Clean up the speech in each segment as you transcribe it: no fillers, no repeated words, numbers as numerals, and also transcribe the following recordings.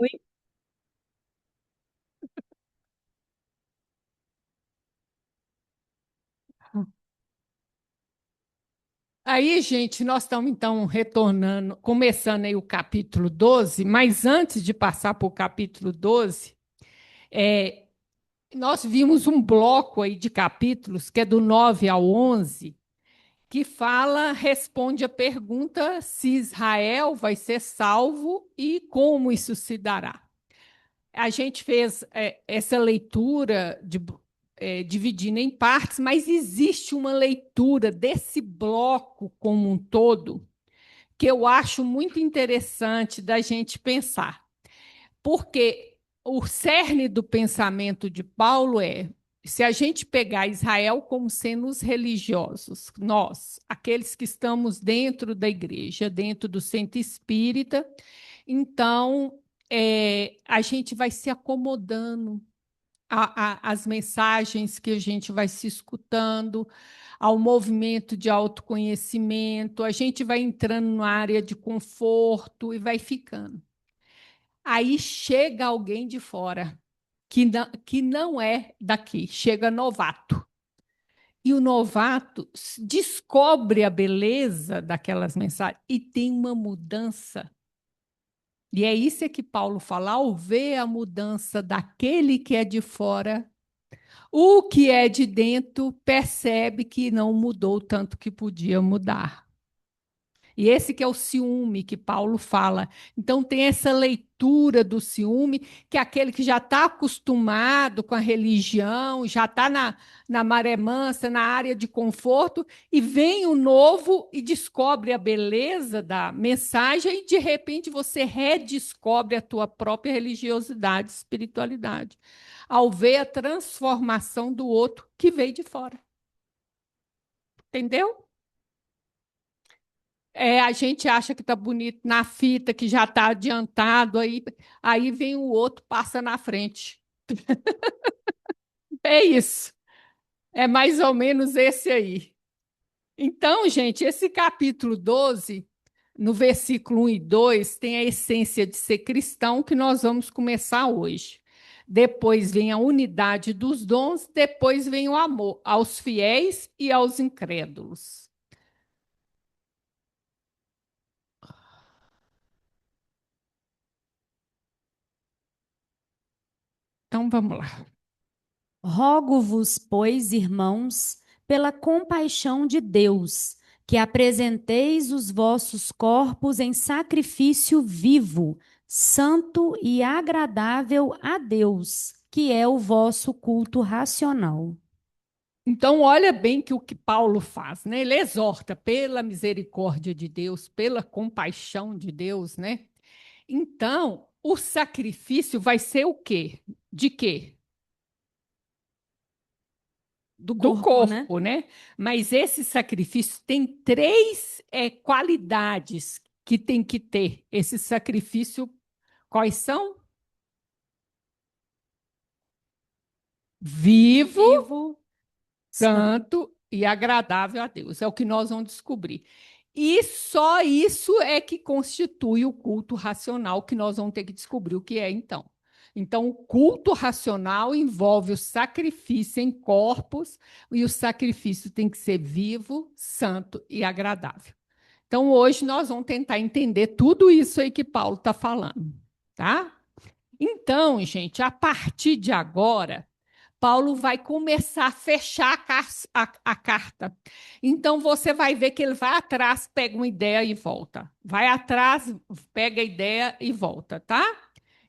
Oi. Aí, gente, nós estamos então retornando, começando aí o capítulo 12. Mas antes de passar para o capítulo 12, é, nós vimos um bloco aí de capítulos, que é do 9 ao 11, que responde a pergunta se Israel vai ser salvo e como isso se dará. A gente fez essa leitura dividindo em partes, mas existe uma leitura desse bloco como um todo que eu acho muito interessante da gente pensar, porque o cerne do pensamento de Paulo é: se a gente pegar Israel como sendo os religiosos, nós, aqueles que estamos dentro da igreja, dentro do centro espírita, então a gente vai se acomodando às mensagens que a gente vai se escutando, ao movimento de autoconhecimento, a gente vai entrando na área de conforto e vai ficando. Aí chega alguém de fora, que não é daqui, chega novato. E o novato descobre a beleza daquelas mensagens e tem uma mudança. E é isso que Paulo fala: ao ver a mudança daquele que é de fora, o que é de dentro percebe que não mudou tanto que podia mudar. E esse que é o ciúme que Paulo fala. Então tem essa leitura do ciúme, que é aquele que já está acostumado com a religião, já está na maré mansa, na área de conforto, e vem o novo e descobre a beleza da mensagem, e de repente você redescobre a tua própria religiosidade, espiritualidade, ao ver a transformação do outro que veio de fora. Entendeu? A gente acha que está bonito na fita, que já está adiantado, aí vem o outro, passa na frente. É isso. É mais ou menos esse aí. Então, gente, esse capítulo 12, no versículo 1 e 2, tem a essência de ser cristão, que nós vamos começar hoje. Depois vem a unidade dos dons, depois vem o amor aos fiéis e aos incrédulos. Então, vamos lá. Rogo-vos, pois, irmãos, pela compaixão de Deus, que apresenteis os vossos corpos em sacrifício vivo, santo e agradável a Deus, que é o vosso culto racional. Então, olha bem que o que Paulo faz, né? Ele exorta pela misericórdia de Deus, pela compaixão de Deus, né? Então, o sacrifício vai ser o quê? De quê? Do Do corpo, né? corpo, né? Mas esse sacrifício tem três qualidades que tem que ter. Esse sacrifício, quais são? Vivo, Vivo, santo. santo e agradável a Deus. É o que nós vamos descobrir. E só isso é que constitui o culto racional, que nós vamos ter que descobrir o que é, então. Então, o culto racional envolve o sacrifício em corpos, e o sacrifício tem que ser vivo, santo e agradável. Então, hoje nós vamos tentar entender tudo isso aí que Paulo está falando, tá? Então, gente, a partir de agora, Paulo vai começar a fechar a carta. Então, você vai ver que ele vai atrás, pega uma ideia e volta. Vai atrás, pega a ideia e volta, tá?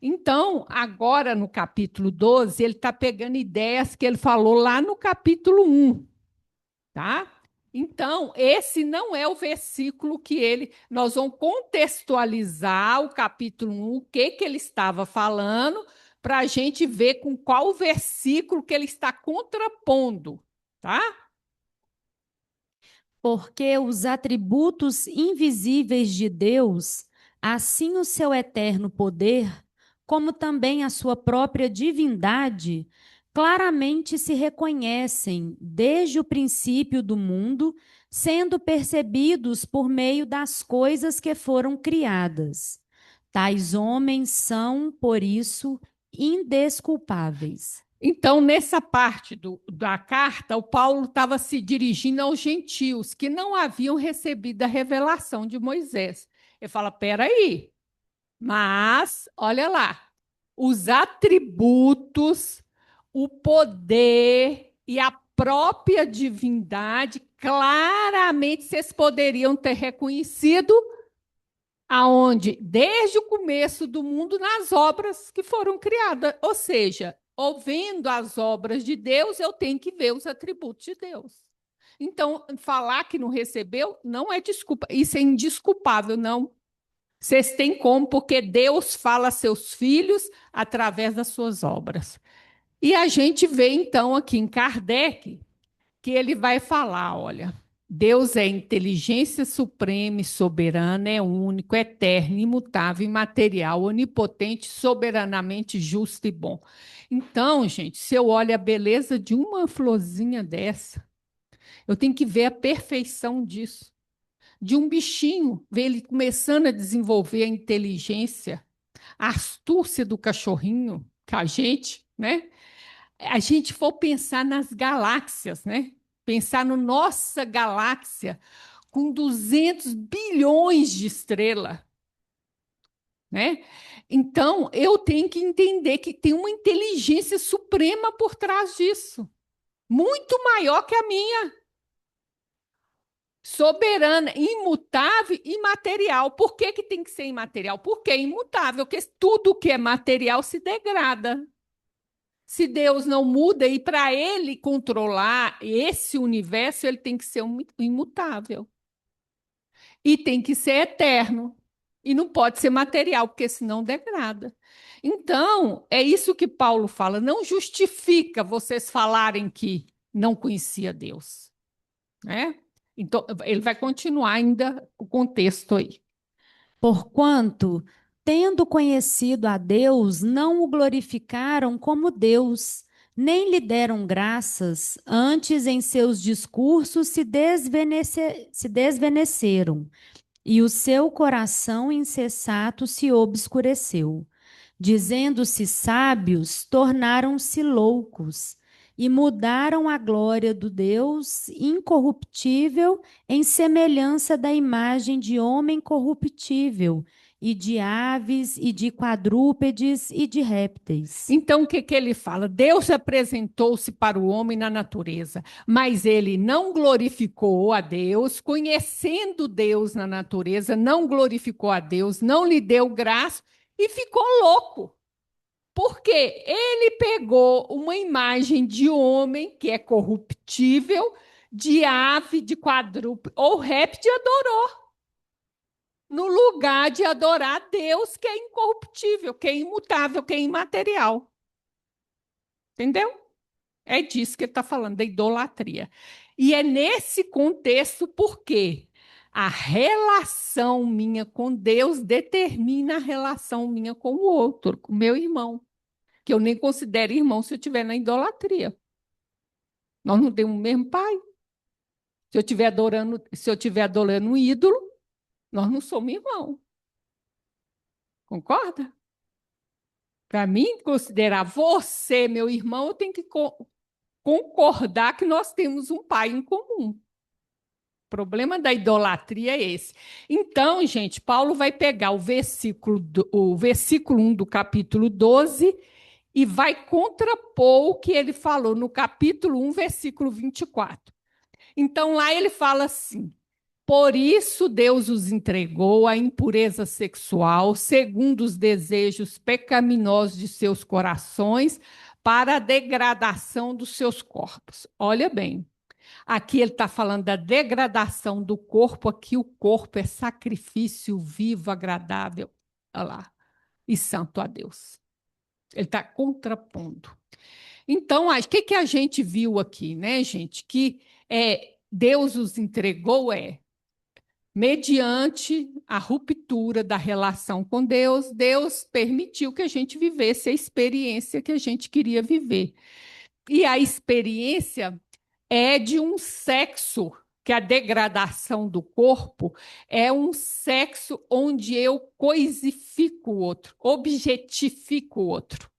Então, agora no capítulo 12, ele está pegando ideias que ele falou lá no capítulo 1, tá? Então, esse não é o versículo que ele. Nós vamos contextualizar o capítulo 1, o que, que ele estava falando, para a gente ver com qual versículo que ele está contrapondo, tá? Porque os atributos invisíveis de Deus, assim o seu eterno poder, como também a sua própria divindade, claramente se reconhecem desde o princípio do mundo, sendo percebidos por meio das coisas que foram criadas. Tais homens são, por isso, indesculpáveis. Então, nessa parte da carta, o Paulo estava se dirigindo aos gentios que não haviam recebido a revelação de Moisés. Ele fala: peraí, mas olha lá, os atributos, o poder e a própria divindade, claramente vocês poderiam ter reconhecido aonde? Desde o começo do mundo, nas obras que foram criadas. Ou seja, ouvindo as obras de Deus, eu tenho que ver os atributos de Deus. Então, falar que não recebeu não é desculpa, isso é indesculpável, não. Vocês têm como, porque Deus fala a seus filhos através das suas obras. E a gente vê, então, aqui em Kardec, que ele vai falar, olha, Deus é inteligência suprema e soberana, é único, eterno, imutável, imaterial, onipotente, soberanamente justo e bom. Então, gente, se eu olho a beleza de uma florzinha dessa, eu tenho que ver a perfeição disso. De um bichinho, ver ele começando a desenvolver a inteligência, a astúcia do cachorrinho, que a gente, né? A gente for pensar nas galáxias, né? Pensar no nossa galáxia com 200 bilhões de estrelas, né? Então, eu tenho que entender que tem uma inteligência suprema por trás disso, muito maior que a minha, soberana, imutável e imaterial. Por que que tem que ser imaterial? Porque é imutável, porque tudo que é material se degrada. Se Deus não muda, e para ele controlar esse universo, ele tem que ser imutável. E tem que ser eterno. E não pode ser material, porque senão degrada. Então, é isso que Paulo fala. Não justifica vocês falarem que não conhecia Deus, né? Então, ele vai continuar ainda o contexto aí. Porquanto, tendo conhecido a Deus, não o glorificaram como Deus, nem lhe deram graças, antes em seus discursos se desvaneceram, e o seu coração insensato se obscureceu. Dizendo-se sábios, tornaram-se loucos e mudaram a glória do Deus incorruptível em semelhança da imagem de homem corruptível, e de aves, e de quadrúpedes, e de répteis. Então, o que que ele fala? Deus apresentou-se para o homem na natureza, mas ele não glorificou a Deus, conhecendo Deus na natureza, não glorificou a Deus, não lhe deu graça e ficou louco. Porque ele pegou uma imagem de homem que é corruptível, de ave, de quadrúpede ou réptil e adorou, no lugar de adorar a Deus que é incorruptível, que é imutável, que é imaterial. Entendeu? É disso que ele está falando, da idolatria. E é nesse contexto porque a relação minha com Deus determina a relação minha com o outro, com o meu irmão, que eu nem considero irmão se eu estiver na idolatria. Nós não temos o mesmo pai. Se eu estiver adorando um ídolo, nós não somos irmão. Concorda? Para mim, considerar você meu irmão, eu tenho que concordar que nós temos um pai em comum. O problema da idolatria é esse. Então, gente, Paulo vai pegar o versículo 1 do capítulo 12 e vai contrapor o que ele falou no capítulo 1, versículo 24. Então, lá ele fala assim: por isso Deus os entregou à impureza sexual, segundo os desejos pecaminosos de seus corações, para a degradação dos seus corpos. Olha bem, aqui ele está falando da degradação do corpo, aqui o corpo é sacrifício vivo, agradável, olha lá, e santo a Deus. Ele está contrapondo. Então, o que, que a gente viu aqui, né, gente? Que Deus os entregou mediante a ruptura da relação com Deus, Deus permitiu que a gente vivesse a experiência que a gente queria viver. E a experiência é de um sexo que a degradação do corpo é um sexo onde eu coisifico o outro, objetifico o outro.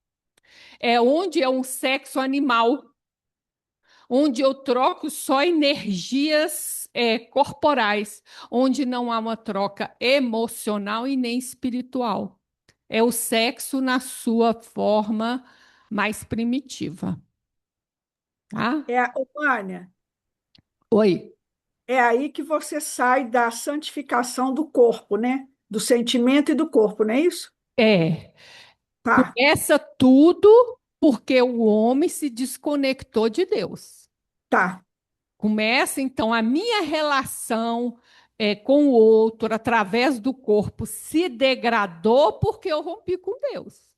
É onde é um sexo animal, onde eu troco só energias corporais, onde não há uma troca emocional e nem espiritual. É o sexo na sua forma mais primitiva. Tá? Vânia, Oi. é aí que você sai da santificação do corpo, né? Do sentimento e do corpo, não é isso? É. Tá, Começa tudo porque o homem se desconectou de Deus. tá, Começa, então, a minha relação com o outro, através do corpo, se degradou porque eu rompi com Deus.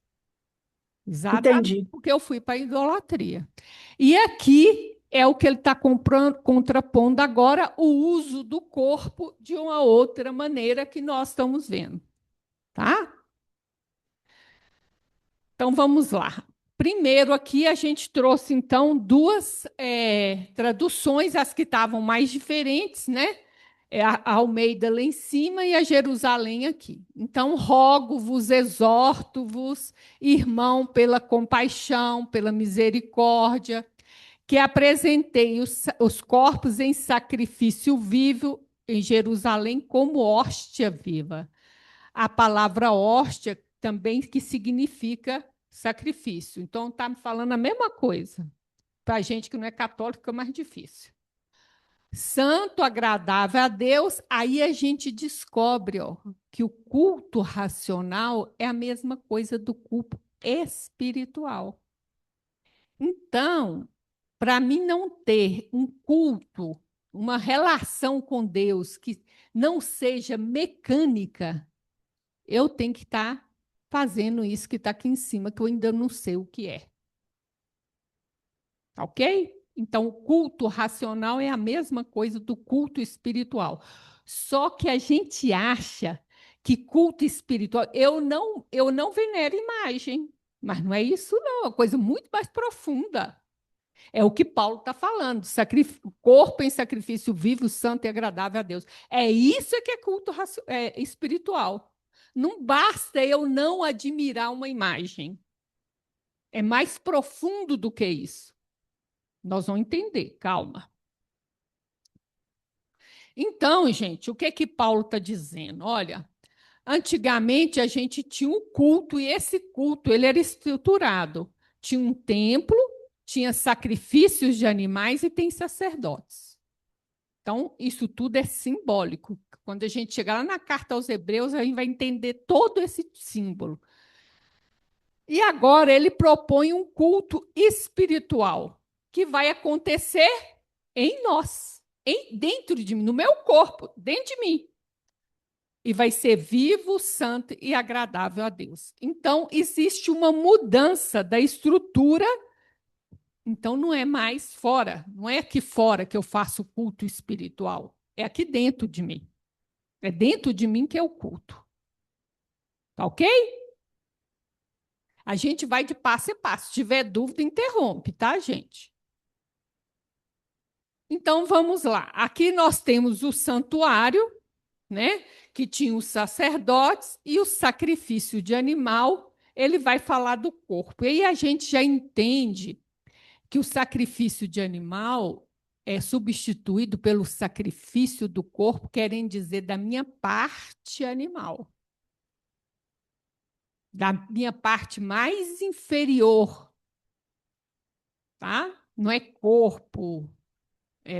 Exatamente entendi. porque eu fui para a idolatria. E aqui é o que ele está contrapondo agora, o uso do corpo de uma outra maneira que nós estamos vendo. Tá? Então vamos lá. Primeiro aqui a gente trouxe então duas traduções, as que estavam mais diferentes, né? A Almeida lá em cima e a Jerusalém aqui. Então, rogo-vos, exorto-vos, irmão, pela compaixão, pela misericórdia, que apresentei os corpos em sacrifício vivo em Jerusalém como hóstia viva. A palavra hóstia também que significa sacrifício. Então, está me falando a mesma coisa. Para a gente que não é católico, é mais difícil. Santo, agradável a Deus, aí a gente descobre que o culto racional é a mesma coisa do culto espiritual. Então, para mim não ter um culto, uma relação com Deus que não seja mecânica, eu tenho que estar fazendo isso que está aqui em cima, que eu ainda não sei o que é. Ok? Então, o culto racional é a mesma coisa do culto espiritual. Só que a gente acha que culto espiritual. Eu não venero imagem, mas não é isso, não. É uma coisa muito mais profunda. É o que Paulo está falando, corpo em sacrifício vivo, santo e agradável a Deus. É isso que é culto espiritual. Não basta eu não admirar uma imagem. É mais profundo do que isso. Nós vamos entender, calma. Então, gente, o que que Paulo está dizendo? Olha, antigamente a gente tinha um culto e esse culto ele era estruturado. Tinha um templo, tinha sacrifícios de animais e tem sacerdotes. Então, isso tudo é simbólico. Quando a gente chegar lá na carta aos Hebreus, a gente vai entender todo esse símbolo. E agora ele propõe um culto espiritual que vai acontecer em nós, dentro de mim, no meu corpo, dentro de mim. E vai ser vivo, santo e agradável a Deus. Então, existe uma mudança da estrutura. Então, não é mais fora, não é aqui fora que eu faço o culto espiritual, é aqui dentro de mim. É dentro de mim que é o culto. Tá ok? A gente vai de passo em passo. Se tiver dúvida, interrompe, tá, gente? Então, vamos lá. Aqui nós temos o santuário, né? Que tinha os sacerdotes e o sacrifício de animal. Ele vai falar do corpo. E aí a gente já entende que o sacrifício de animal é substituído pelo sacrifício do corpo, querendo dizer da minha parte animal, da minha parte mais inferior, tá? Não é corpo,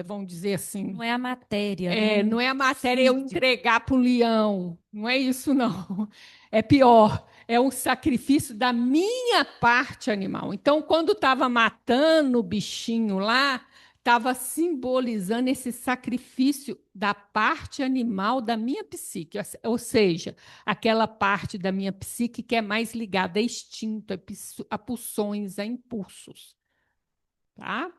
vamos dizer assim, Não é a matéria, né? não é a matéria eu Físico. entregar para o leão, não é isso, não. É pior, é um sacrifício da minha parte animal. Então, quando estava matando o bichinho lá, estava simbolizando esse sacrifício da parte animal da minha psique, ou seja, aquela parte da minha psique que é mais ligada a instinto, a pulsões, a impulsos. Tá?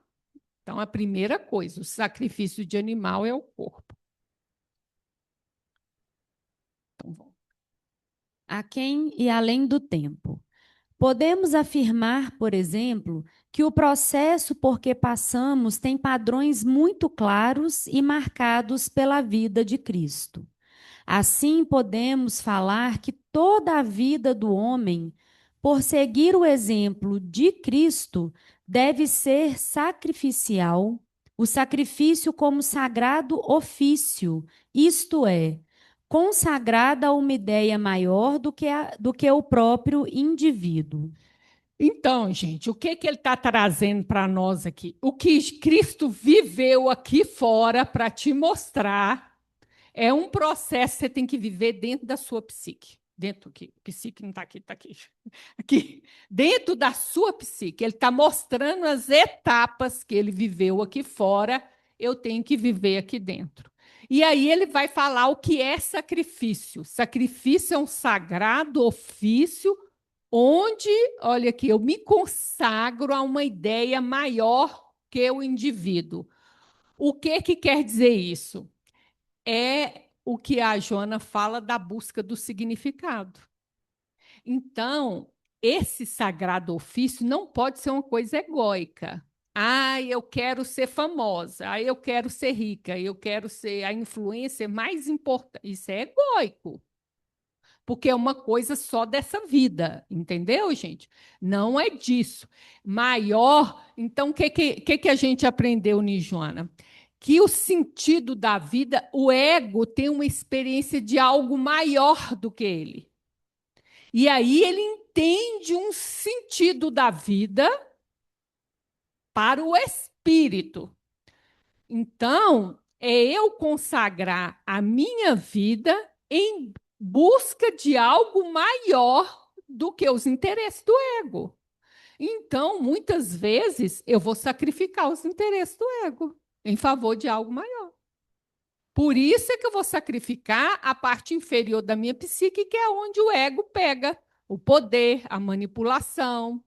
Então, a primeira coisa, o sacrifício de animal é o corpo. Então, vamos. A quem e além do tempo. Podemos afirmar, por exemplo, que o processo por que passamos tem padrões muito claros e marcados pela vida de Cristo. Assim, podemos falar que toda a vida do homem, por seguir o exemplo de Cristo, deve ser sacrificial, o sacrifício como sagrado ofício, isto é, consagrada a uma ideia maior do que o próprio indivíduo. Então, gente, o que que ele está trazendo para nós aqui? O que Cristo viveu aqui fora para te mostrar é um processo que você tem que viver dentro da sua psique. Dentro aqui, psique não está aqui, está aqui. Aqui, dentro da sua psique. Ele está mostrando as etapas que ele viveu aqui fora, eu tenho que viver aqui dentro. E aí ele vai falar o que é sacrifício. Sacrifício é um sagrado ofício onde, olha aqui, eu me consagro a uma ideia maior que o indivíduo. O que que quer dizer isso? É o que a Joana fala da busca do significado. Então, esse sagrado ofício não pode ser uma coisa egóica. Ah, eu quero ser famosa, ah, eu quero ser rica, eu quero ser a influência mais importante. Isso é egóico, porque é uma coisa só dessa vida, entendeu, gente? Não é disso. Maior, então, o que a gente aprendeu, Nijoana? Que o sentido da vida, o ego tem uma experiência de algo maior do que ele. E aí ele entende um sentido da vida para o espírito. Então, é eu consagrar a minha vida em busca de algo maior do que os interesses do ego. Então, muitas vezes, eu vou sacrificar os interesses do ego em favor de algo maior. Por isso é que eu vou sacrificar a parte inferior da minha psique, que é onde o ego pega o poder, a manipulação.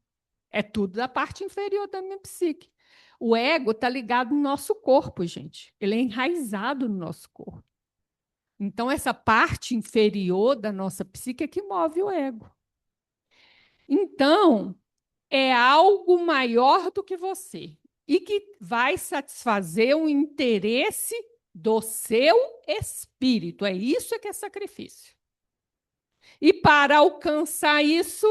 É tudo da parte inferior da minha psique. O ego está ligado no nosso corpo, gente. Ele é enraizado no nosso corpo. Então, essa parte inferior da nossa psique é que move o ego. Então, é algo maior do que você e que vai satisfazer o interesse do seu espírito. É isso que é sacrifício. E para alcançar isso,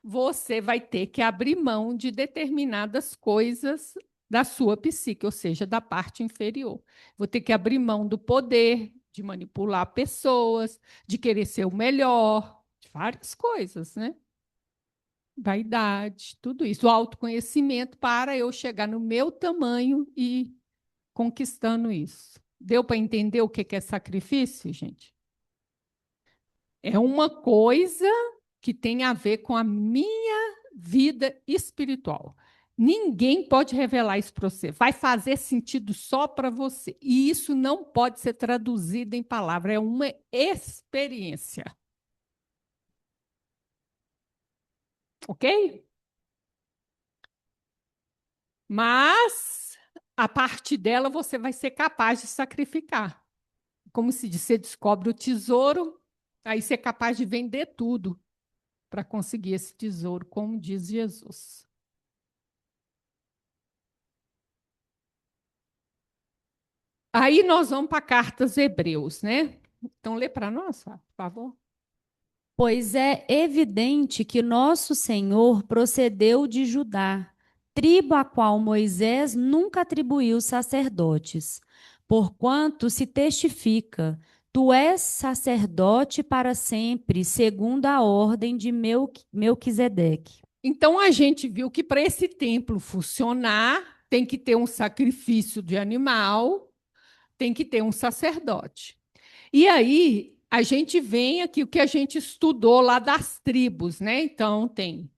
você vai ter que abrir mão de determinadas coisas da sua psique, ou seja, da parte inferior. Vou ter que abrir mão do poder, de manipular pessoas, de querer ser o melhor, de várias coisas, né? Vaidade, tudo isso. O autoconhecimento para eu chegar no meu tamanho e conquistando isso. Deu para entender o que é sacrifício, gente? É uma coisa que tem a ver com a minha vida espiritual. Ninguém pode revelar isso para você. Vai fazer sentido só para você. E isso não pode ser traduzido em palavras. É uma experiência. Ok? Mas, a partir dela, você vai ser capaz de sacrificar. Como se diz, você descobre o tesouro, aí você é capaz de vender tudo para conseguir esse tesouro, como diz Jesus. Aí nós vamos para a carta aos Hebreus, né? Então, lê para nós, por favor. Pois é evidente que nosso Senhor procedeu de Judá, tribo a qual Moisés nunca atribuiu sacerdotes, porquanto se testifica: tu és sacerdote para sempre, segundo a ordem de Melquisedeque. Então, a gente viu que para esse templo funcionar, tem que ter um sacrifício de animal, tem que ter um sacerdote. E aí, a gente vem aqui o que a gente estudou lá das tribos, né? Então, tem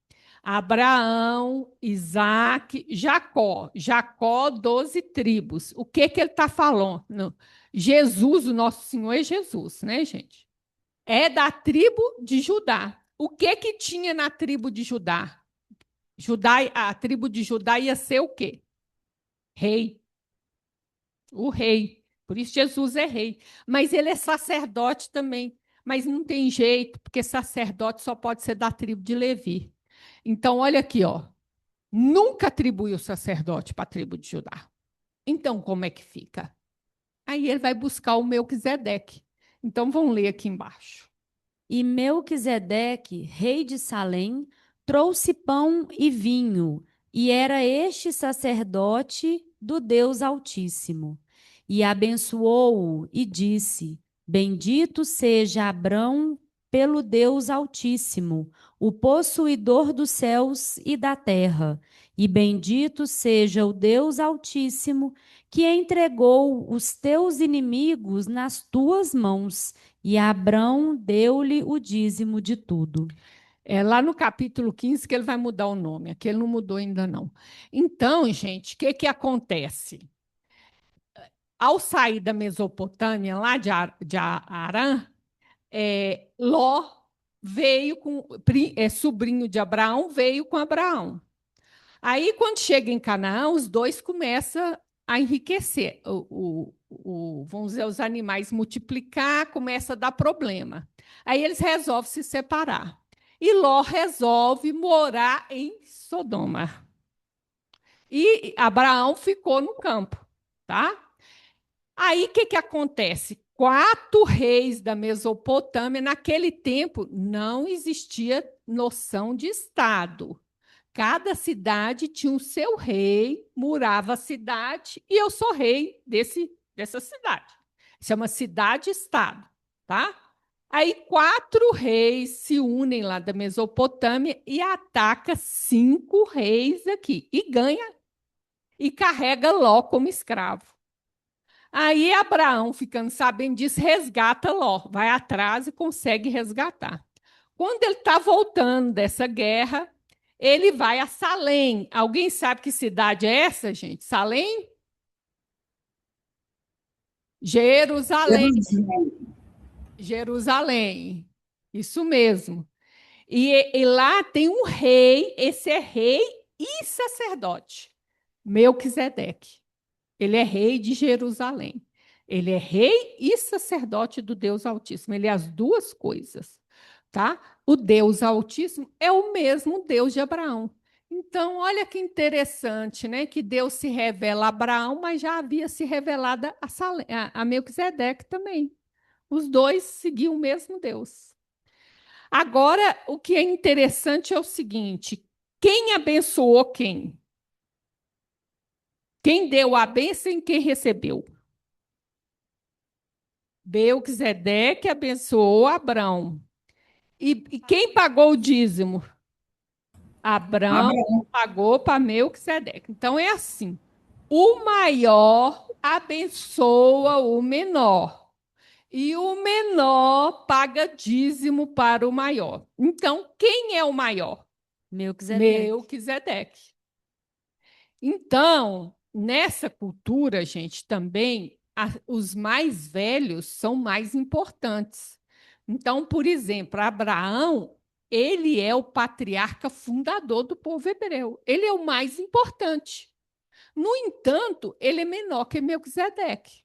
Abraão, Isaac, Jacó. Jacó, 12 tribos. O que ele está falando? Jesus, o nosso Senhor é Jesus, né, gente? É da tribo de Judá. O que tinha na tribo de Judá? A tribo de Judá ia ser o quê? Rei. O rei. Por isso Jesus é rei. Mas ele é sacerdote também. mas não tem jeito, porque sacerdote só pode ser da tribo de Levi. Então, olha aqui, ó. Nunca atribuiu sacerdote para a tribo de Judá. Então, como é que fica? Aí ele vai buscar o Melquisedeque. Então, vamos ler aqui embaixo. E Melquisedeque, rei de Salém, trouxe pão e vinho, e era este sacerdote do Deus Altíssimo. E abençoou-o e disse: Bendito seja Abrão pelo Deus Altíssimo, o possuidor dos céus e da terra, e bendito seja o Deus Altíssimo, que entregou os teus inimigos nas tuas mãos. E Abrão deu-lhe o dízimo de tudo. É lá no capítulo 15 que ele vai mudar o nome. Aqui ele não mudou ainda não. Então, gente, o que que acontece? Ao sair da Mesopotâmia, lá de Arã, Ló veio com, sobrinho de Abraão, veio com Abraão. Aí, quando chega em Canaã, os dois começam a enriquecer. Vamos dizer, os animais multiplicar, começa a dar problema. Aí eles resolvem se separar. E Ló resolve morar em Sodoma. E Abraão ficou no campo, tá? Aí o que, que acontece? 4 reis da Mesopotâmia, naquele tempo, não existia noção de Estado. Cada cidade tinha o seu rei, murava a cidade, e eu sou rei dessa cidade. Isso é uma cidade-estado, tá? Aí 4 reis se unem lá da Mesopotâmia e ataca 5 reis aqui, e ganha, e carrega Ló como escravo. Aí Abraão, ficando sabendo disso, resgata Ló, vai atrás e consegue resgatar. Quando ele está voltando dessa guerra, ele vai a Salém. Alguém sabe que cidade é essa, gente? Salém? Jerusalém. Jerusalém. Isso mesmo. E lá tem um rei, esse é rei e sacerdote, Melquisedeque. Ele é rei de Jerusalém. Ele é rei e sacerdote do Deus Altíssimo. Ele é as duas coisas, tá? O Deus Altíssimo é o mesmo Deus de Abraão. Então, olha que interessante, né? Que Deus se revela a Abraão, mas já havia se revelado a Melquisedeque também. Os dois seguiam o mesmo Deus. Agora, o que é interessante é o seguinte: quem abençoou quem? Quem deu a bênção e quem recebeu? Melquisedeque abençoou Abrão. E quem pagou o dízimo? Abrão pagou para Melquisedeque. Então é assim: o maior abençoa o menor, e o menor paga dízimo para o maior. Então, quem é o maior? Melquisedeque. Melquisedeque. Então, nessa cultura, gente, também os mais velhos são mais importantes. Então, por exemplo, Abraão, ele é o patriarca fundador do povo hebreu. Ele é o mais importante. No entanto, ele é menor que Melquisedeque.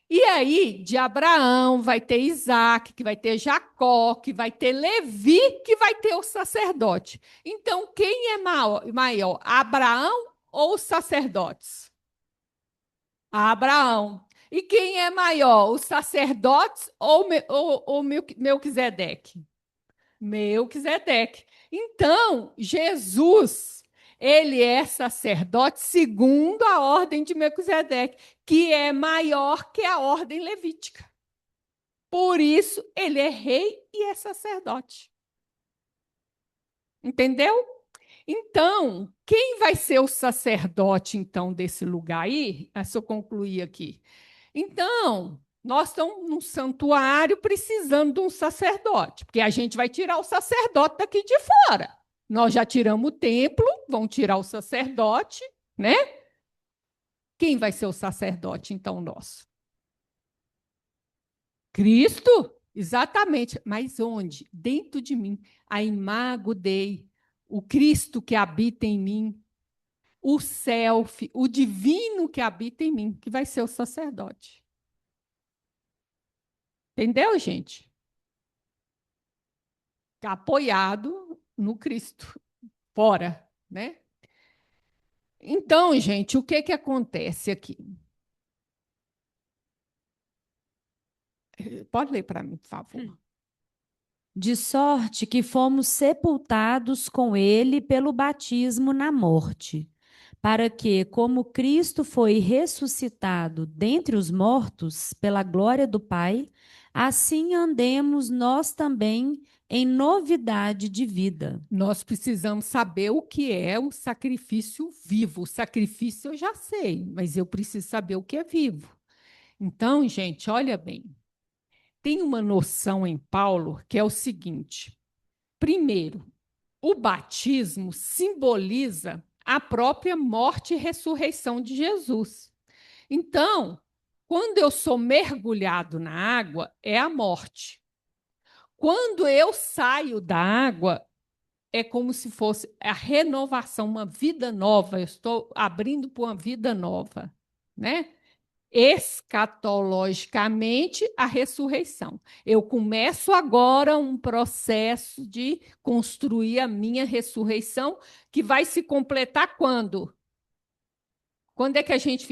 E aí, de Abraão vai ter Isaac, que vai ter Jacó, que vai ter Levi, que vai ter o sacerdote. Então, quem é maior, Abraão ou os sacerdotes? Abraão. E quem é maior, os sacerdotes ou Melquisedeque? Melquisedeque. Então, Jesus, ele é sacerdote segundo a ordem de Melquisedeque, que é maior que a ordem levítica. Por isso, ele é rei e é sacerdote. Entendeu? Então, quem vai ser o sacerdote, então, desse lugar aí? Se eu concluir aqui. Então, nós estamos num santuário precisando de um sacerdote, porque a gente vai tirar o sacerdote daqui de fora. Nós já tiramos o templo, vão tirar o sacerdote, né? Quem vai ser o sacerdote, então, nosso? Cristo? Exatamente. Mas onde? Dentro de mim. A imago Dei, o Cristo que habita em mim, o self, o divino que habita em mim, que vai ser o sacerdote. Entendeu, gente? ficar apoiado no Cristo, fora, né? Então, gente, o que acontece aqui? Pode ler para mim, por favor. De sorte que fomos sepultados com ele pelo batismo na morte, para que, como Cristo foi ressuscitado dentre os mortos pela glória do Pai, assim andemos nós também em novidade de vida. Nós precisamos saber o que é um sacrifício vivo. O sacrifício eu já sei, mas eu preciso saber o que é vivo. Então, gente, olha bem. Tem uma noção em Paulo que é o seguinte: primeiro, o batismo simboliza a própria morte e ressurreição de Jesus. Então, quando eu sou mergulhado na água, é a morte. Quando eu saio da água, é como se fosse a renovação, uma vida nova. Eu estou abrindo para uma vida nova, né? Escatologicamente, a ressurreição. Eu começo agora um processo de construir a minha ressurreição, que vai se completar quando? Quando é que a gente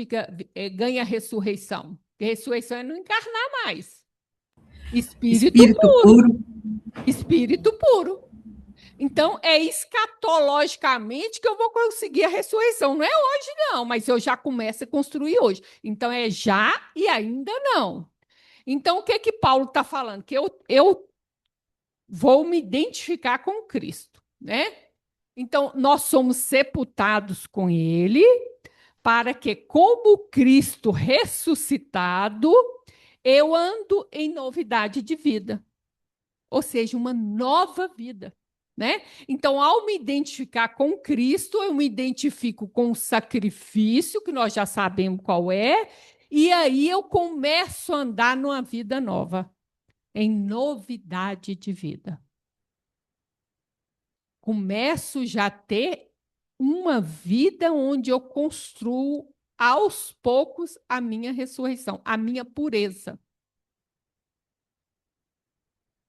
ganha ressurreição? Porque ressurreição é não encarnar mais. Espírito Espírito puro. puro. Espírito puro. Então, é escatologicamente que eu vou conseguir a ressurreição. Não é hoje, não, mas eu já começo a construir hoje. Então, é já e ainda não. Então, o que que Paulo está falando? Que eu vou me identificar com Cristo, né? Então, nós somos sepultados com ele, para que, como Cristo ressuscitado, eu ando em novidade de vida. Ou seja, uma nova vida. Né? Então, ao me identificar com Cristo, eu me identifico com o sacrifício, que nós já sabemos qual é, e aí eu começo a andar numa vida nova, em novidade de vida. Começo já a ter uma vida onde eu construo aos poucos a minha ressurreição, a minha pureza.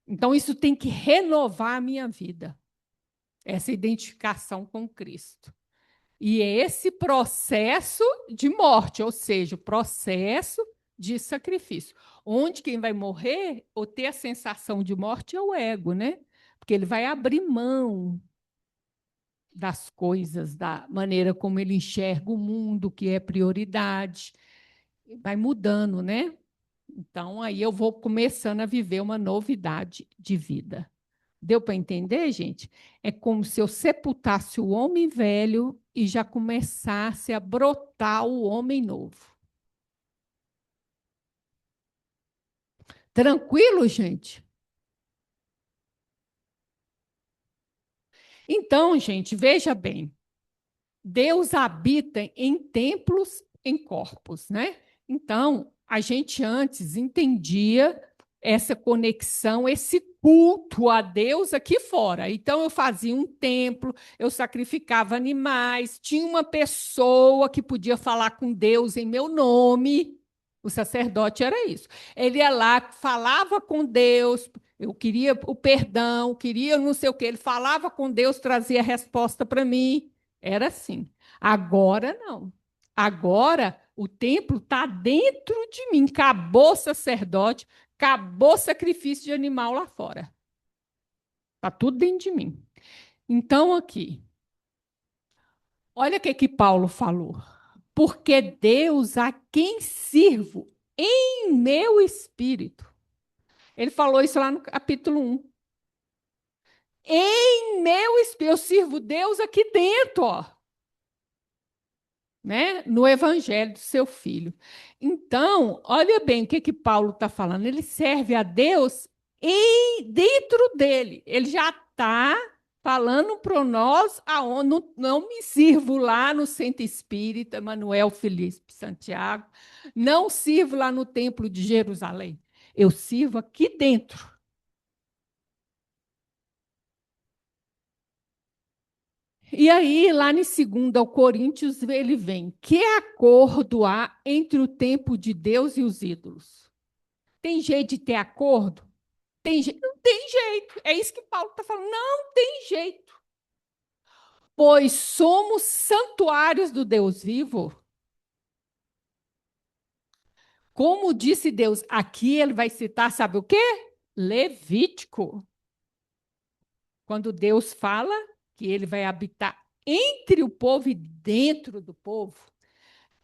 Então, isso tem que renovar a minha vida, essa identificação com Cristo. E é esse processo de morte, ou seja, o processo de sacrifício. Onde quem vai morrer ou ter a sensação de morte é o ego, né? Porque ele vai abrir mão das coisas, da maneira como ele enxerga o mundo, que é prioridade. Vai mudando, né? Então, aí eu vou começando a viver uma novidade de vida. Deu para entender, gente? É como se eu sepultasse o homem velho e já começasse a brotar o homem novo. Tranquilo, gente? Então, gente, veja bem. Deus habita em templos, em corpos, né? Então, a gente antes entendia essa conexão, esse culto a Deus aqui fora. Então, eu fazia um templo, eu sacrificava animais, tinha uma pessoa que podia falar com Deus em meu nome. O sacerdote era isso. Ele ia lá, falava com Deus, eu queria o perdão, queria não sei o quê. Ele falava com Deus, trazia a resposta para mim. Era assim. Agora não. Agora o templo está dentro de mim. Acabou o sacerdote, acabou o sacrifício de animal lá fora. Está tudo dentro de mim. Então, aqui, olha o que Paulo falou. Porque Deus a quem sirvo em meu espírito. Ele falou isso lá no capítulo 1. Em meu espírito, eu sirvo Deus aqui dentro, ó. Né? No evangelho do seu filho. Então, olha bem o que Paulo está falando. Ele serve a Deus dentro dele. Ele já está falando para nós, não me sirvo lá no Centro Espírita, Manuel Felipe Santiago, não sirvo lá no Templo de Jerusalém. Eu sirvo aqui dentro. E aí, lá em 2 Coríntios, ele vem: que acordo há entre o tempo de Deus e os ídolos? Tem jeito de ter acordo? Não tem jeito. É isso que Paulo está falando. Não tem jeito. Pois somos santuários do Deus vivo. Como disse Deus, aqui ele vai citar, sabe o quê? Levítico. Quando Deus fala que ele vai habitar entre o povo e dentro do povo,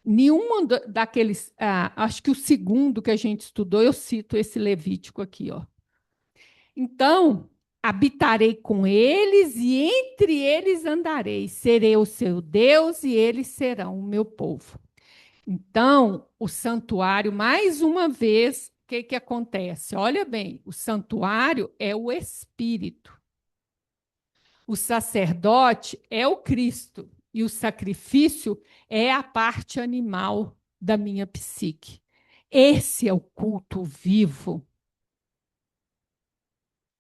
nenhuma daqueles, acho que o segundo que a gente estudou, eu cito esse Levítico aqui, ó. Então, habitarei com eles e entre eles andarei, serei o seu Deus e eles serão o meu povo. Então, o santuário, mais uma vez, o que acontece? Olha bem, o santuário é o Espírito. O sacerdote é o Cristo e o sacrifício é a parte animal da minha psique. Esse é o culto vivo,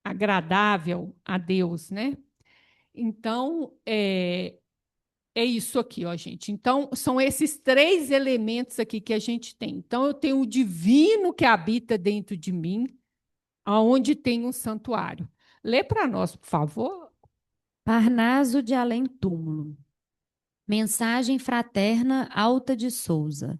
agradável a Deus, né? Então, é isso aqui, ó, gente. Então, são esses três elementos aqui que a gente tem. Então, eu tenho o divino que habita dentro de mim, aonde tem um santuário. Lê para nós, por favor. Parnaso de Além-Túmulo. Mensagem fraterna Alta de Souza.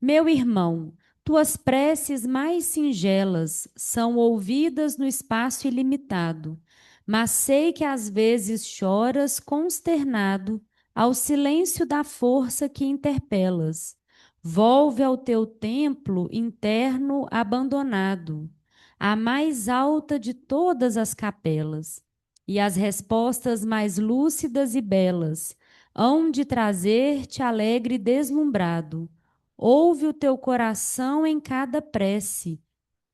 Meu irmão, tuas preces mais singelas são ouvidas no espaço ilimitado, mas sei que às vezes choras consternado ao silêncio da força que interpelas. Volve ao teu templo interno abandonado, a mais alta de todas as capelas, e as respostas mais lúcidas e belas hão de trazer-te alegre e deslumbrado. Ouve o teu coração em cada prece.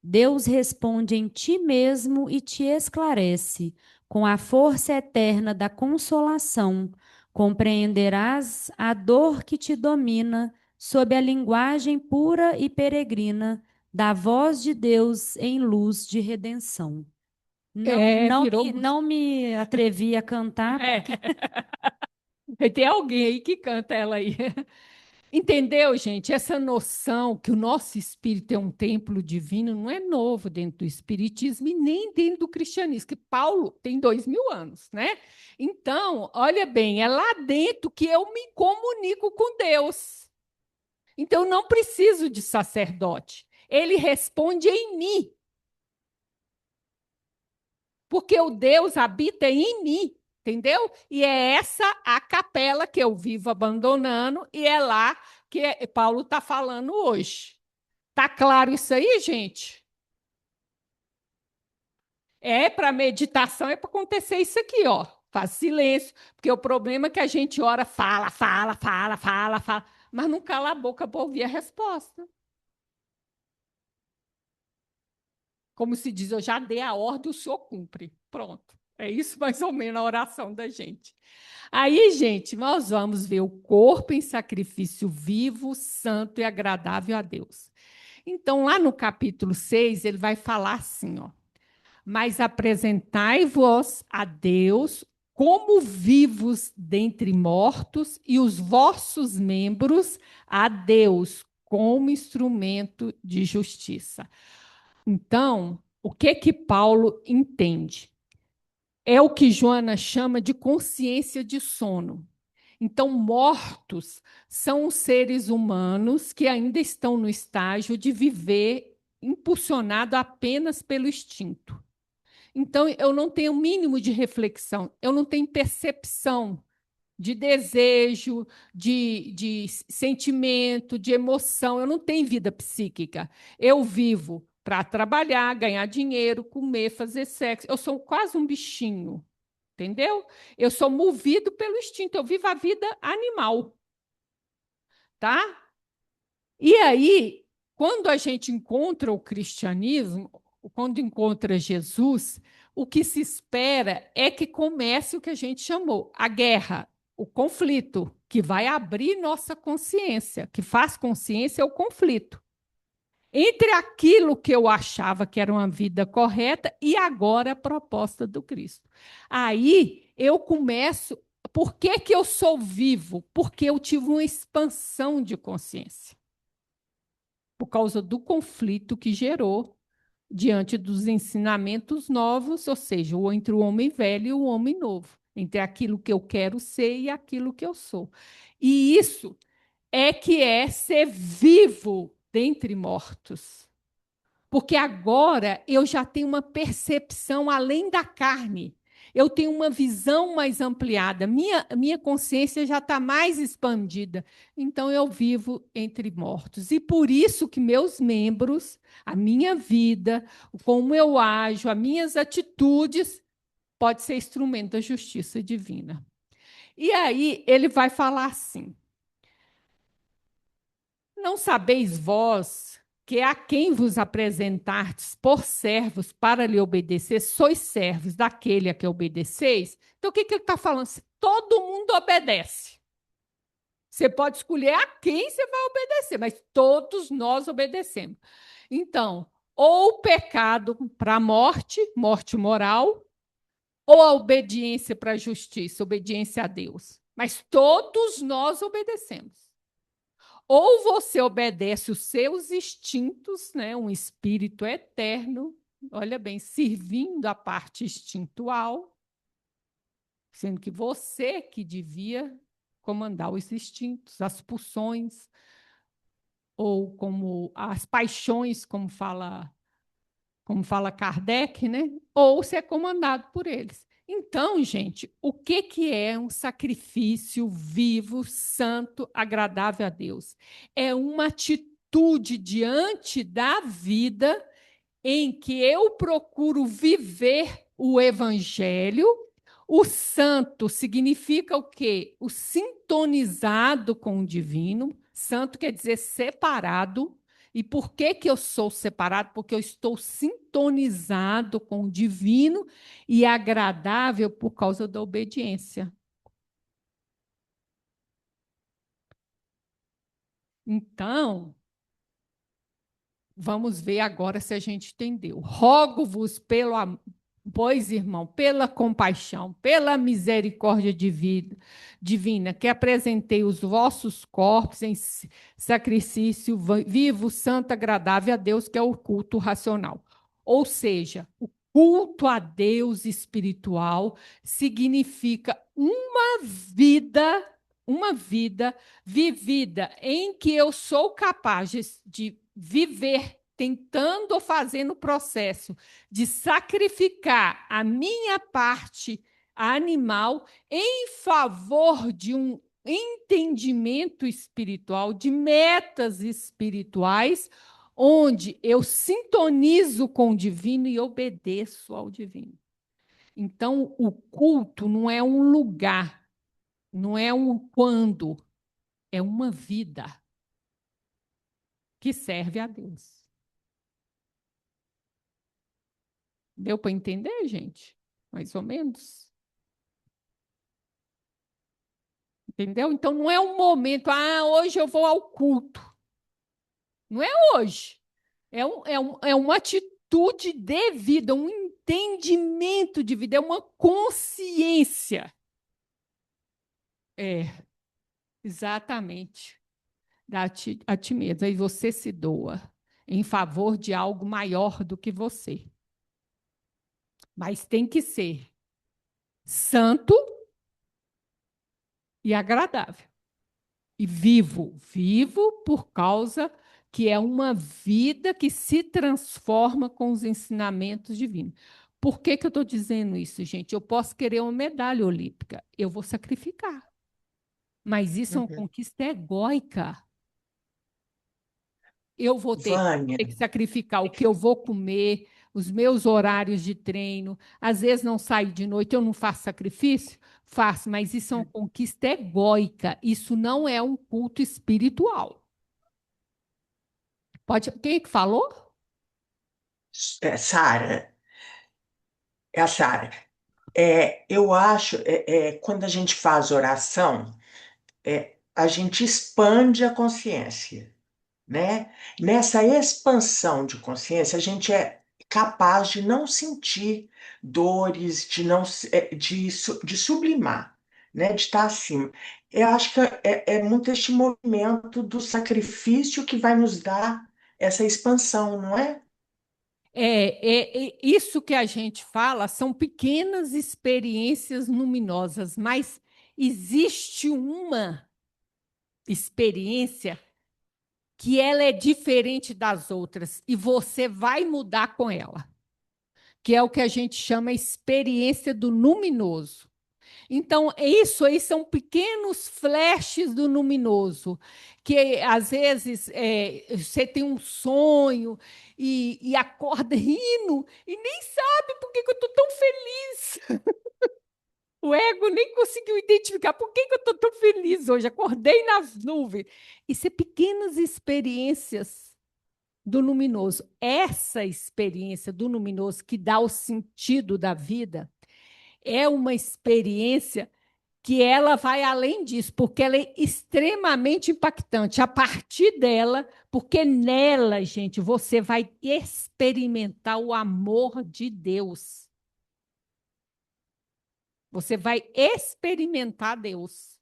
Deus responde em ti mesmo e te esclarece. Com a força eterna da consolação, compreenderás a dor que te domina sob a linguagem pura e peregrina da voz de Deus em luz de redenção. Virou. Não me atrevi a cantar. Tem alguém aí que canta ela aí. Entendeu, gente? Essa noção que o nosso espírito é um templo divino não é novo dentro do espiritismo e nem dentro do cristianismo, que Paulo tem 2000 anos, né? Então, olha bem, é lá dentro que eu me comunico com Deus. Então, eu não preciso de sacerdote. Ele responde em mim. Porque o Deus habita em mim, entendeu? E é essa a capela que eu vivo abandonando e é lá que Paulo está falando hoje. Tá claro isso aí, gente? É para meditação, é para acontecer isso aqui, ó. Faz silêncio, porque o problema é que a gente ora, fala, fala, fala, fala, fala, mas não cala a boca para ouvir a resposta. Como se diz, eu já dei a ordem, o senhor cumpre. Pronto. É isso mais ou menos a oração da gente. Aí, gente, nós vamos ver o corpo em sacrifício vivo, santo e agradável a Deus. Então, lá no capítulo 6, ele vai falar assim, ó. Mas apresentai-vos a Deus como vivos dentre mortos e os vossos membros a Deus como instrumento de justiça. Então, o que Paulo entende? É o que Joana chama de consciência de sono. Então, mortos são os seres humanos que ainda estão no estágio de viver impulsionado apenas pelo instinto. Então, eu não tenho o mínimo de reflexão, eu não tenho percepção de desejo, de sentimento, de emoção, eu não tenho vida psíquica. Eu vivo para trabalhar, ganhar dinheiro, comer, fazer sexo. Eu sou quase um bichinho, entendeu? Eu sou movido pelo instinto, eu vivo a vida animal, tá? E aí, quando a gente encontra o cristianismo, quando encontra Jesus, o que se espera é que comece o que a gente chamou a guerra, o conflito, que vai abrir nossa consciência, que faz consciência é o conflito entre aquilo que eu achava que era uma vida correta e agora a proposta do Cristo. Aí eu começo. Por que, que eu sou vivo? Porque eu tive uma expansão de consciência por causa do conflito que gerou diante dos ensinamentos novos, ou seja, entre o homem velho e o homem novo, entre aquilo que eu quero ser e aquilo que eu sou. E isso é que é ser vivo dentre mortos. Porque agora eu já tenho uma percepção além da carne. Eu tenho uma visão mais ampliada. Minha consciência já está mais expandida. Então eu vivo entre mortos. E por isso que meus membros, a minha vida, como eu ajo, as minhas atitudes, pode ser instrumento da justiça divina. E aí ele vai falar assim: não sabeis vós que a quem vos apresentardes por servos para lhe obedecer, sois servos daquele a que obedeceis? Então, o que ele está falando? Todo mundo obedece. Você pode escolher a quem você vai obedecer, mas todos nós obedecemos. Então, ou o pecado para a morte, morte moral, ou a obediência para a justiça, obediência a Deus. Mas todos nós obedecemos. Ou você obedece os seus instintos, né? Um espírito eterno, olha bem, servindo a parte instintual, sendo que você que devia comandar os instintos, as pulsões, ou como as paixões, como fala Kardec, né? Ou ser comandado por eles. Então, gente, o que, que é um sacrifício vivo, santo, agradável a Deus? É uma atitude diante da vida em que eu procuro viver o evangelho. O santo significa o quê? O sintonizado com o divino. Santo quer dizer separado. E por que que eu sou separado? Porque eu estou sintonizado com o divino e agradável por causa da obediência. Então, vamos ver agora se a gente entendeu. Rogo-vos pelo pois, irmão, pela compaixão, pela misericórdia divina, que apresentei os vossos corpos em sacrifício vivo, santo, agradável a Deus, que é o culto racional. Ou seja, o culto a Deus espiritual significa uma vida vivida em que eu sou capaz de viver tentando ou fazendo o processo de sacrificar a minha parte animal em favor de um entendimento espiritual, de metas espirituais, onde eu sintonizo com o divino e obedeço ao divino. Então, o culto não é um lugar, não é um quando, é uma vida que serve a Deus. Deu para entender, gente? Mais ou menos? Entendeu? Então não é um momento, hoje eu vou ao culto. Não é hoje. É uma atitude de vida, um entendimento de vida, é uma consciência. É, exatamente. A ti mesmo. Aí você se doa em favor de algo maior do que você. Mas tem que ser santo e agradável. E vivo por causa que é uma vida que se transforma com os ensinamentos divinos. Por que, que eu estou dizendo isso, gente? Eu posso querer uma medalha olímpica, eu vou sacrificar. Mas isso é uma Uhum. conquista egóica. Eu vou Vânia, ter que sacrificar o que eu vou comer, os meus horários de treino. Às vezes não saio de noite, eu não faço sacrifício? Faço, mas isso é uma conquista egóica. Isso não é um culto espiritual. Quem é que falou? Sara, é a Sara. Eu acho, quando a gente faz oração, a gente expande a consciência, né? Nessa expansão de consciência, a gente é capaz de não sentir dores, de não de sublimar, né? De estar acima. Eu acho que é muito este movimento do sacrifício que vai nos dar essa expansão, não é? Isso que a gente fala são pequenas experiências luminosas, mas existe uma experiência que ela é diferente das outras e você vai mudar com ela, que é o que a gente chama experiência do luminoso. Então, isso aí são pequenos flashes do luminoso, que às vezes você tem um sonho e acorda rindo e nem sabe por que que eu estou tão feliz. O ego nem conseguiu identificar por que que eu estou tão feliz hoje. Acordei nas nuvens. Isso é pequenas experiências do luminoso. Essa experiência do luminoso que dá o sentido da vida é uma experiência que ela vai além disso, porque ela é extremamente impactante. A partir dela, porque nela, gente, você vai experimentar o amor de Deus. Você vai experimentar Deus.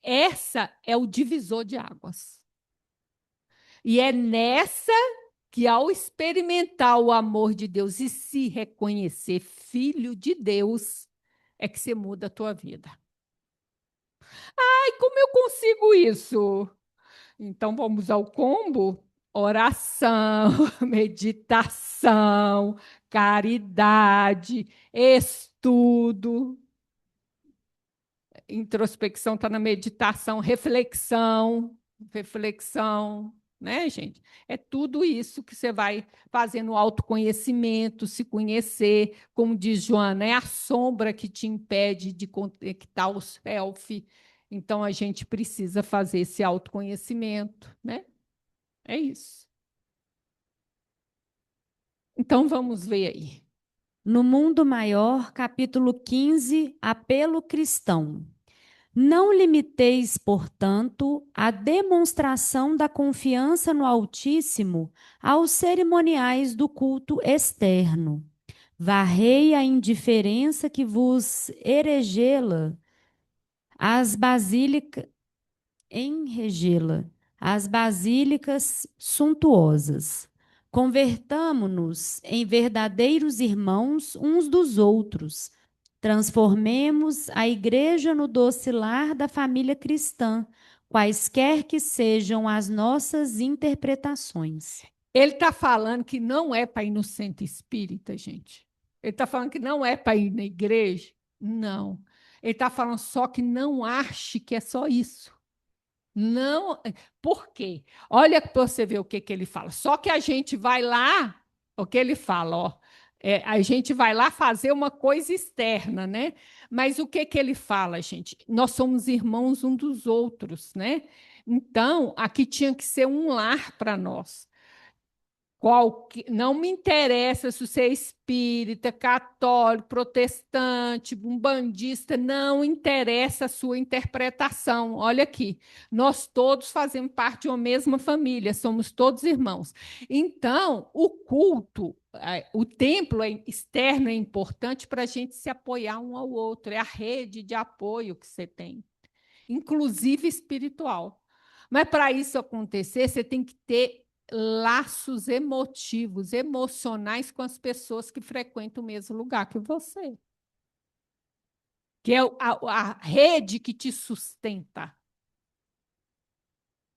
Essa é o divisor de águas. E é nessa que, ao experimentar o amor de Deus e se reconhecer filho de Deus, é que você muda a tua vida. Ai, como eu consigo isso? Então, vamos ao combo: oração, meditação, caridade, estudo. Introspecção está na meditação, reflexão, né, gente? É tudo isso que você vai fazendo autoconhecimento, se conhecer, como diz Joana, é a sombra que te impede de conectar o self. Então, a gente precisa fazer esse autoconhecimento, né? É isso. Então, vamos ver aí. No Mundo Maior, capítulo 15, apelo cristão. Não limiteis, portanto, a demonstração da confiança no Altíssimo aos cerimoniais do culto externo. Varrei a indiferença que vos erigela as basílicas em regê-la, as basílicas suntuosas. Convertamo-nos em verdadeiros irmãos uns dos outros. Transformemos a igreja no doce lar da família cristã, quaisquer que sejam as nossas interpretações. Ele está falando que não é para ir no centro espírita, gente. Ele está falando que não é para ir na igreja. Não. Ele está falando só que não ache que é só isso. Não. Por quê? Olha para você ver o que ele fala. Só que a gente vai lá, o que ele fala, ó. A gente vai lá fazer uma coisa externa, né? Mas o que ele fala, gente? Nós somos irmãos um dos outros, né? Então, aqui tinha que ser um lar para nós. Não me interessa se você é espírita, católico, protestante, umbandista, não interessa a sua interpretação. Olha aqui, nós todos fazemos parte de uma mesma família, somos todos irmãos. Então, o culto, o templo externo é importante para a gente se apoiar um ao outro, é a rede de apoio que você tem, inclusive espiritual. Mas para isso acontecer, você tem que ter laços emotivos, emocionais com as pessoas que frequentam o mesmo lugar que você. Que é a rede que te sustenta,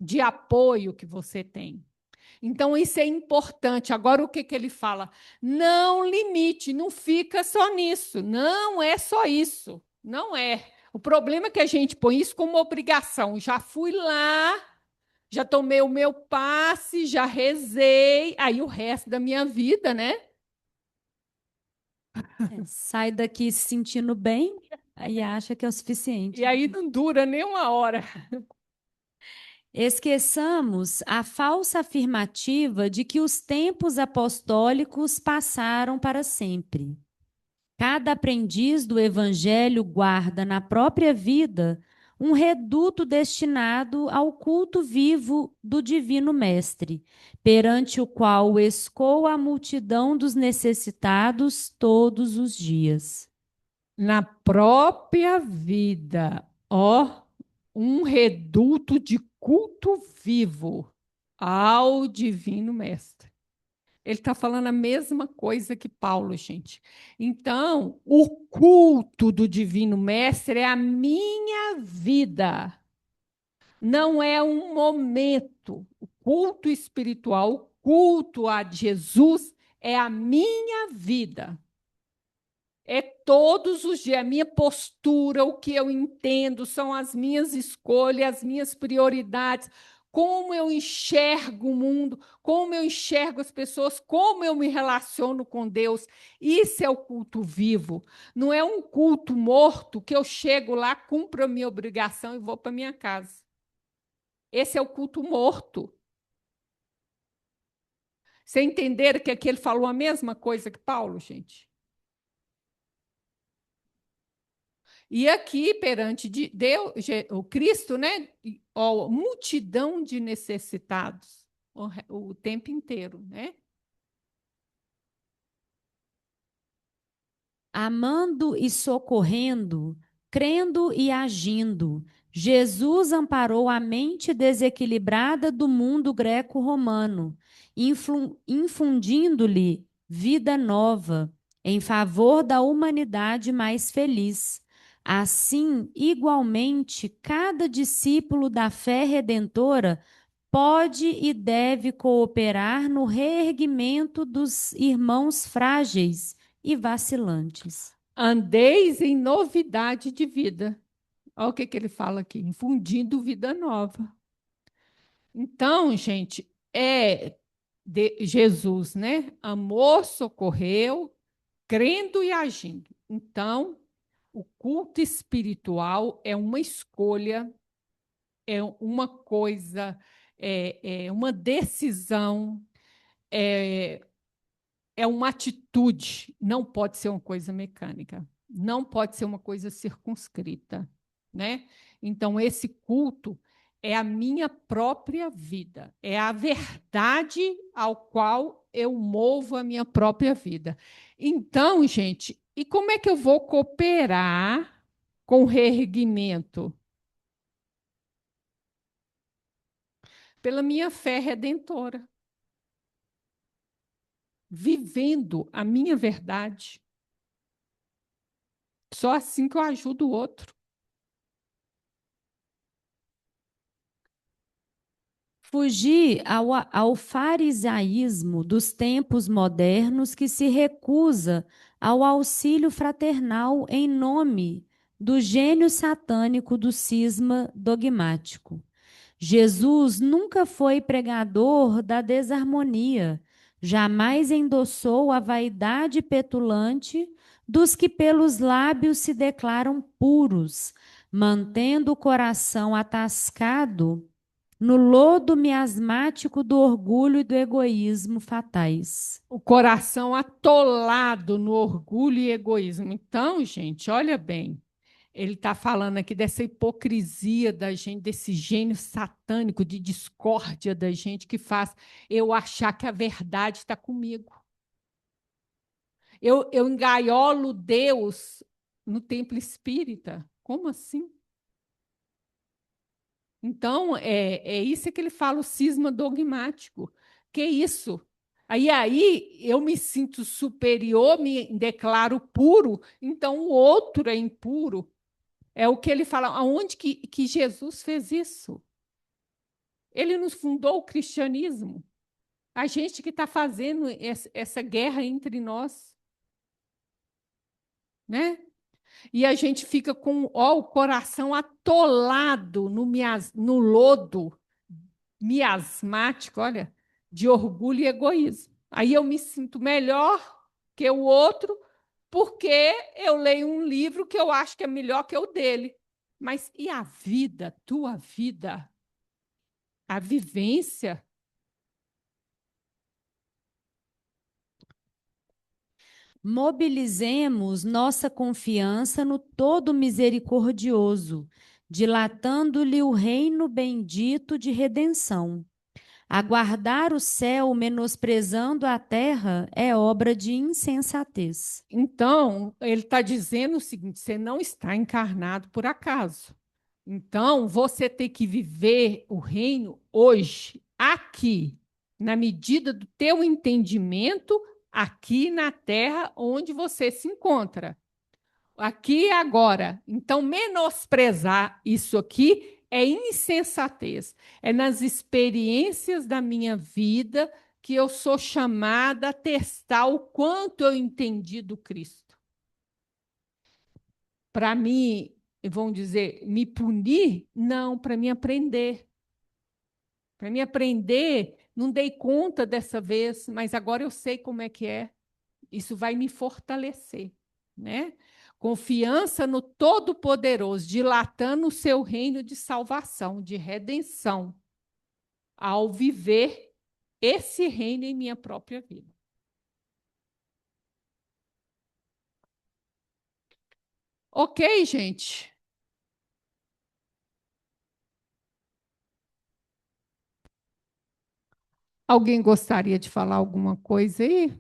de apoio que você tem. Então, isso é importante. Agora, o que ele fala? Não limite, não fica só nisso. Não é só isso. Não é. O problema é que a gente põe isso como obrigação. Já fui lá, já tomei o meu passe, já rezei, aí o resto da minha vida, né? Sai daqui se sentindo bem e acha que é o suficiente. E aí não dura nem uma hora. Esqueçamos a falsa afirmativa de que os tempos apostólicos passaram para sempre. Cada aprendiz do Evangelho guarda na própria vida um reduto destinado ao culto vivo do Divino Mestre, perante o qual escoa a multidão dos necessitados todos os dias. Na própria vida, ó, um reduto de culto vivo ao Divino Mestre. Ele está falando a mesma coisa que Paulo, gente. Então, o culto do Divino Mestre é a minha vida. Não é um momento. O culto espiritual, o culto a Jesus é a minha vida. É todos os dias, a minha postura, o que eu entendo, são as minhas escolhas, as minhas prioridades, como eu enxergo o mundo, como eu enxergo as pessoas, como eu me relaciono com Deus. Isso é o culto vivo. Não é um culto morto que eu chego lá, cumpro a minha obrigação e vou para minha casa. Esse é o culto morto. Vocês entenderam que aqui ele falou a mesma coisa que Paulo, gente? E aqui, perante de Deus, o Cristo, né? Ó, multidão de necessitados o tempo inteiro, né? Amando e socorrendo, crendo e agindo, Jesus amparou a mente desequilibrada do mundo greco-romano, infundindo-lhe vida nova em favor da humanidade mais feliz. Assim, igualmente, cada discípulo da fé redentora pode e deve cooperar no reerguimento dos irmãos frágeis e vacilantes. Andeis em novidade de vida. Olha o que ele fala aqui, infundindo vida nova. Então, gente, é de Jesus, né? Amor, socorreu, crendo e agindo. Então, o culto espiritual é uma escolha, é uma coisa, é uma decisão, é, é uma atitude, não pode ser uma coisa mecânica, não pode ser uma coisa circunscrita, né? Então, esse culto é a minha própria vida, é a verdade ao qual eu movo a minha própria vida. Então, gente, e como é que eu vou cooperar com o reerguimento? Pela minha fé redentora, vivendo a minha verdade. Só assim que eu ajudo o outro. Fugir ao farisaísmo dos tempos modernos que se recusa ao auxílio fraternal em nome do gênio satânico do cisma dogmático. Jesus nunca foi pregador da desarmonia, jamais endossou a vaidade petulante dos que pelos lábios se declaram puros, mantendo o coração atascado no lodo miasmático do orgulho e do egoísmo fatais. O coração atolado no orgulho e egoísmo. Então, gente, olha bem, ele está falando aqui dessa hipocrisia da gente, desse gênio satânico de discórdia da gente que faz eu achar que a verdade está comigo. Eu engaiolo Deus no templo espírita. Como assim? Então, é isso que ele fala, o cisma dogmático. Que isso? Aí eu me sinto superior, me declaro puro, então o outro é impuro. É o que ele fala. Aonde que Jesus fez isso? Ele nos fundou o cristianismo. A gente que está fazendo essa guerra entre nós, né? E a gente fica com o coração atolado no lodo miasmático, olha, de orgulho e egoísmo. Aí eu me sinto melhor que o outro, porque eu leio um livro que eu acho que é melhor que o dele. Mas e a vida, tua vida? A vivência? Mobilizemos nossa confiança no Todo Misericordioso, dilatando-lhe o reino bendito de redenção. Aguardar o céu menosprezando a terra é obra de insensatez. Então, ele está dizendo o seguinte: você não está encarnado por acaso. Então, você tem que viver o reino hoje, aqui. na medida do teu entendimento aqui na terra onde você se encontra. Aqui e agora. Então, menosprezar isso aqui é insensatez. É nas experiências da minha vida que eu sou chamada a testar o quanto eu entendi do Cristo. Para mim, vão dizer, me punir? Não, para mim aprender. Para mim aprender, não dei conta dessa vez, mas agora eu sei como é que é. Isso vai me fortalecer, né? Confiança no Todo-Poderoso, dilatando o seu reino de salvação, de redenção, ao viver esse reino em minha própria vida. Ok, gente? Alguém gostaria de falar alguma coisa aí?